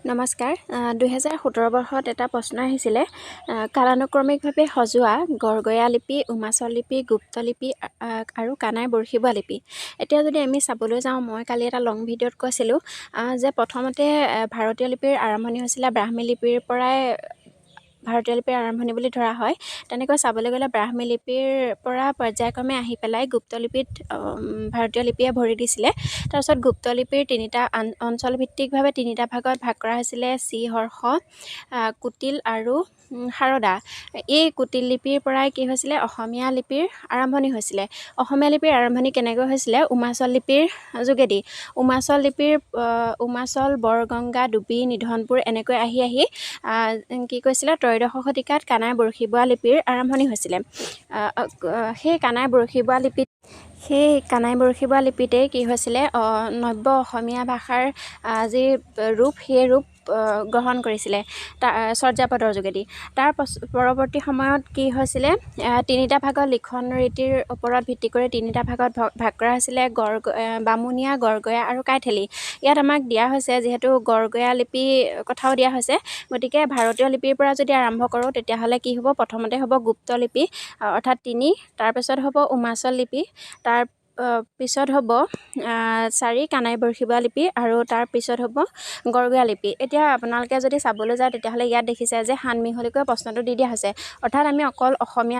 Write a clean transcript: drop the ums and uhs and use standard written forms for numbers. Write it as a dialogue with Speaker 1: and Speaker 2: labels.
Speaker 1: নমস্কাৰ। 2017 বৰ্ষত এটা প্ৰশ্ন আহিছিলে কালানুক্ৰমিকভাৱে সজোৱা গড়গয়া লিপি, উমাচল লিপি, গুপ্ত লিপি আৰু কানাই বৰশী বোৱা লিপি। এতিয়া যদি আমি চাবলৈ যাওঁ, মই কালি এটা লং ভিডিঅ'ত কৈছিলোঁ যে প্ৰথমতে ভাৰতীয় লিপিৰ আৰম্ভণি হৈছিলে ব্ৰাহ্মী লিপিৰ পৰাই। ভাৰতীয় লিপিৰ আৰম্ভণি বুলি ধৰা হয়। তেনেকৈ চাবলৈ গ'লে ব্ৰাহ্মী লিপিৰ পৰা পৰ্যায়ক্ৰমে আহি পেলাই গুপ্ত লিপিত ভাৰতীয় লিপিয়ে ভৰি দিছিলে। তাৰপিছত গুপ্ত লিপিৰ অঞ্চলভিত্তিকভাৱে তিনিটা ভাগত ভাগ কৰা হৈছিলে: চি, হৰ্ষ, কুটিল আৰু সাৰদা। এই কুটিল লিপিৰ পৰাই কি হৈছিলে, অসমীয়া লিপিৰ আৰম্ভণি হৈছিলে। অসমীয়া লিপিৰ আৰম্ভণি কেনেকৈ হৈছিলে? উমাচল লিপিৰ যোগেদি। উমাচল, বৰগংগা, ডুবি, নিধনপুৰ এনেকৈ আহি কি কৈছিলে, ত্ৰয়োদশ শতিকাত কানাই বৰশী বোৱা লিপিৰ আৰম্ভণি হৈছিলে। সেই কানাই বৰশী বোৱা লিপিতেই কি হৈছিলে, নব্য অসমীয়া ভাষাৰ যি ৰূপ, সেই ৰূপ গ্ৰহণ কৰিছিলে চৰ্যাপদৰ যোগেদি। তাৰ পৰৱৰ্তী সময়ত কি হৈছিলে, তিনিটা ভাগত লিখন ৰীতিৰ ওপৰত ভিত্তি কৰি তিনিটা ভাগত ভাগ কৰা হৈছিলে: বামুণীয়া, গড়গয়া আৰু কাইথেলী। ইয়াত আমাক দিয়া হৈছে, যিহেতু গড়গয়া লিপি কথাও দিয়া হৈছে, গতিকে ভাৰতীয় লিপিৰ পৰা যদি আৰম্ভ কৰোঁ তেতিয়াহ'লে কি হ'ব, প্ৰথমতে হ'ব গুপ্ত লিপি অৰ্থাৎ 3, তাৰপিছত হ'ব উমাচল লিপি, তাৰ পিছত হ'ব 4 কানাই বৰশী বোৱা লিপি আৰু তাৰ পিছত হ'ব গড়গয়া লিপি। এতিয়া আপোনালোকে যদি চাবলৈ যায় তেতিয়াহ'লে ইয়াত দেখিছে যে সান মিহলিকৈ প্ৰশ্নটো দি দিয়া হৈছে, অৰ্থাৎ আমি অকল অসমীয়া